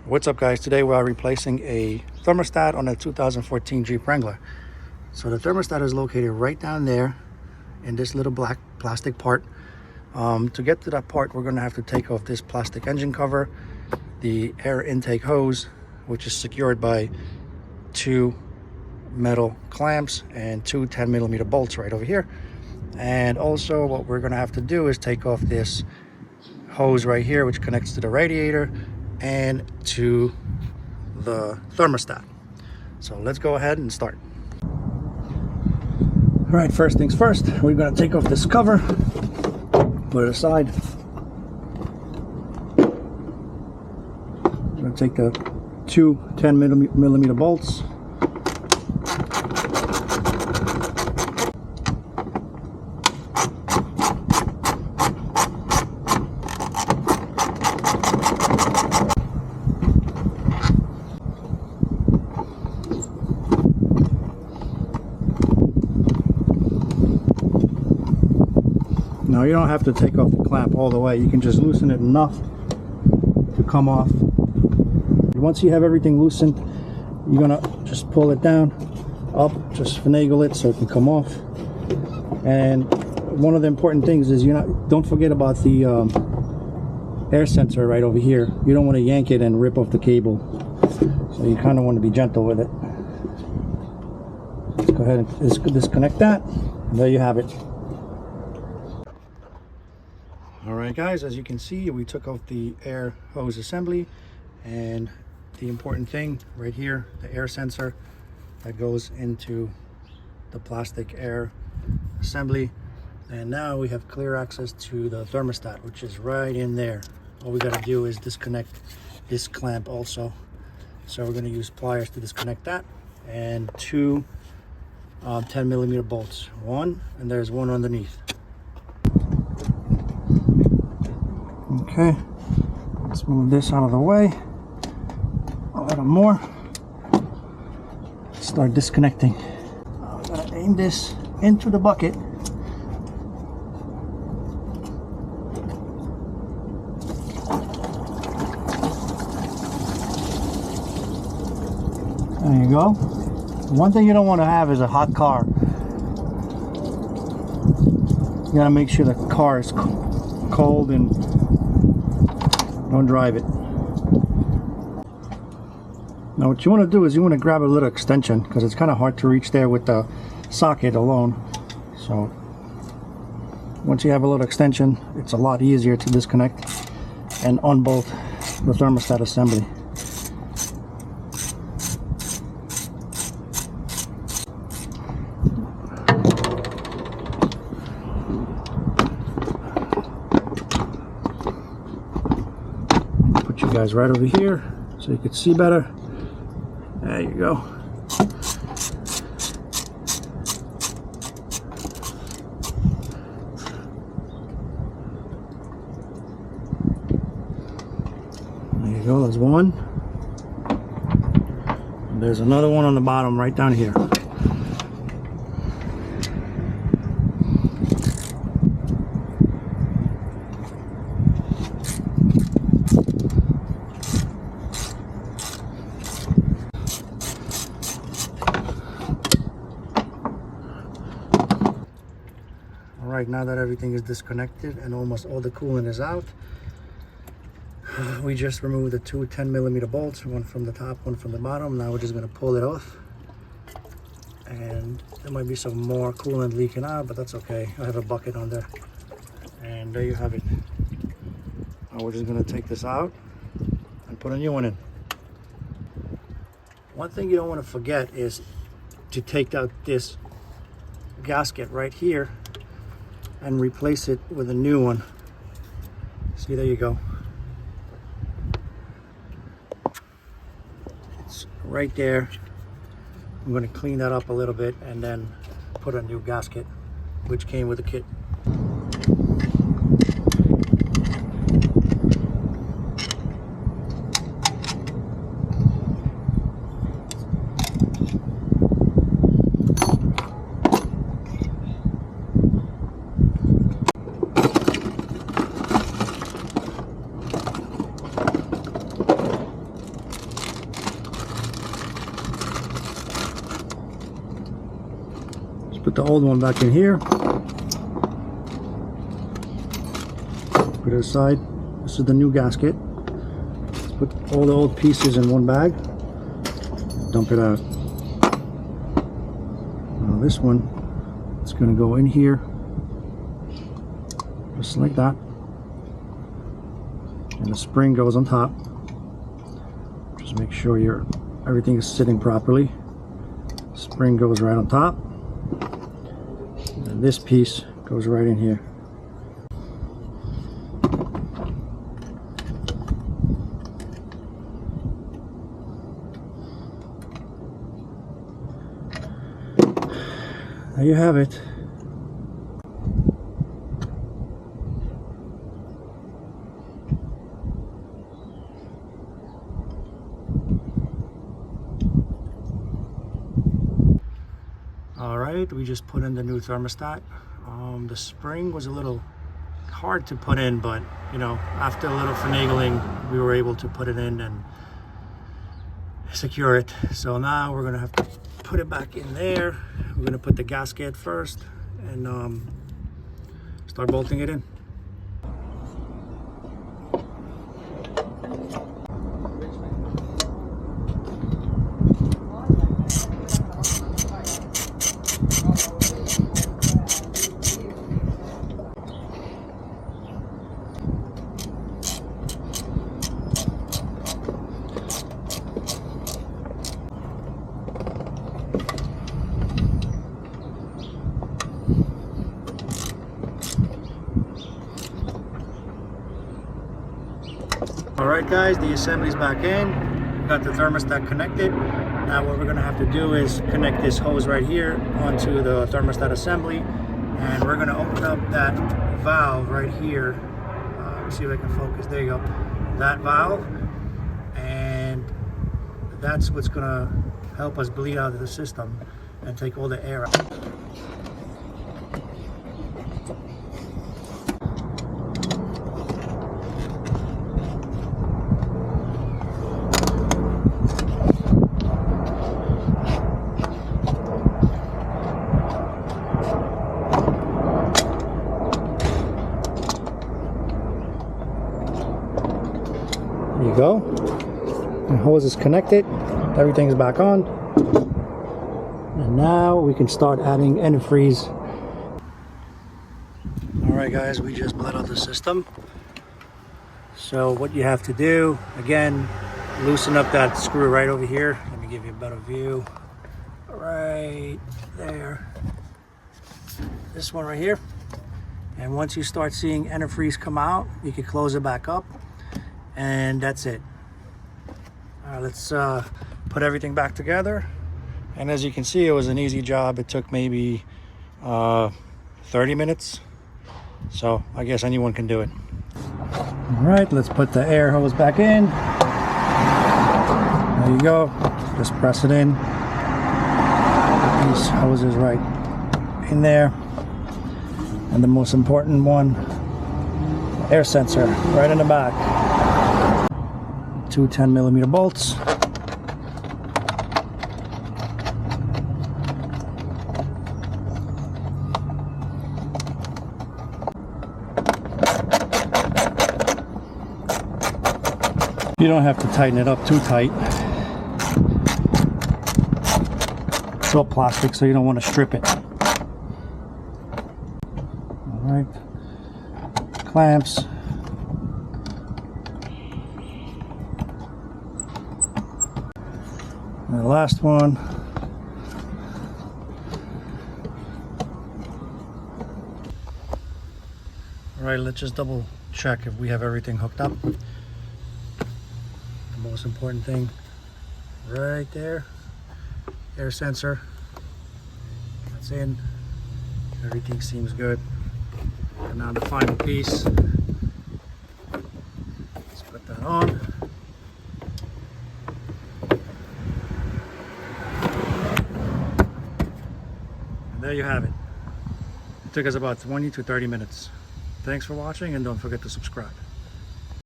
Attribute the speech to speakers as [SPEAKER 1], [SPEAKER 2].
[SPEAKER 1] What's up, guys? Today we are replacing a thermostat on a 2014 Jeep Wrangler. So the thermostat is located right down there in this little black plastic part. To get to that part, we're going to have to take off this plastic engine cover, the air intake hose, which is secured by two metal clamps and two 10mm bolts right over here. And also what we're going to have to do is take off this hose right here, which connects to the radiator and to the thermostat. So let's go ahead and start. All right, first things first, we're going to take off this cover, put it aside. I'm going to take the two 10mm bolts. Now you don't have to take off the clamp all the way. You can just loosen it enough to come off. Once you have everything loosened, you're gonna just pull it down, up, just finagle it so it can come off. And one of the important things is don't forget about the air sensor right over here. You don't want to yank it and rip off the cable. So you kind of want to be gentle with it. Let's go ahead and disconnect that. And there you have it. Alright guys, as you can see, we took off the air hose assembly, and the important thing right here, the air sensor that goes into the plastic air assembly. And now we have clear access to the thermostat, which is right in there. All we got to do is disconnect this clamp also. So we're going to use pliers to disconnect that, and two 10mm bolts. One, and there's one underneath. Okay, let's move this out of the way a little more. Start disconnecting. I'm gonna aim this into the bucket. There you go. One thing you don't want to have is a hot car. You gotta make sure the car is cold and don't drive it. Now what you want to do is you want to grab a little extension, because it's kind of hard to reach there with the socket alone. So once you have a little extension, it's a lot easier to disconnect and unbolt the thermostat assembly. Put you guys right over here so you can see better. There you go. There you go, there's one. And there's another one on the bottom right down here. Alright, now that everything is disconnected and almost all the coolant is out, we just removed the two 10mm bolts, one from the top, one from the bottom. Now we're just going to pull it off, and there might be some more coolant leaking out, but that's okay. I have a bucket on there, and there you have it. Now we're just going to take this out and put a new one in. One thing you don't want to forget is to take out this gasket right here and replace it with a new one. See, there you go. It's right there. I'm going to clean that up a little bit and then put a new gasket, which came with the kit. Put the old one back in here. Put it aside. This is the new gasket. Let's put all the old pieces in one bag. Dump it out. Now this one, it's going to go in here. Just like that. And the spring goes on top. Just make sure everything is sitting properly. Spring goes right on top. And this piece goes right in here. There you have it. Alright, we just put in the new thermostat. The spring was a little hard to put in, but you know, after a little finagling, we were able to put it in and secure it. So now we're gonna have to put it back in there. We're gonna put the gasket first and start bolting it in. Alright guys, the assembly's back in. Got the thermostat connected. Now what we're going to have to do is connect this hose right here onto the thermostat assembly, and we're going to open up that valve right here. Let me see if I can focus. There you go. That valve, and that's what's going to help us bleed out of the system and take all the air out. There you go. The hose is connected. Everything's back on. And now we can start adding antifreeze. Alright guys, we just bled out the system. So what you have to do, again, loosen up that screw right over here. Let me give you a better view. Right there. This one right here. And once you start seeing antifreeze come out, you can close it back up. And that's it. All right, let's put everything back together. And as you can see, it was an easy job. It took maybe 30 minutes. So I guess anyone can do it. All right, let's put the air hose back in. There you go. Just press it in. Put these hoses right in there. And the most important one, air sensor right in the back. Two 10mm bolts. You don't have to tighten it up too tight. It's all plastic, so you don't want to strip it. All right, clamps. And the last one. All right, let's just double check if we have everything hooked up. The most important thing right there, air sensor. That's in. Everything seems good. And now the final piece. Let's put that on. There you have it. It took us about 20 to 30 minutes. Thanks for watching, and don't forget to subscribe.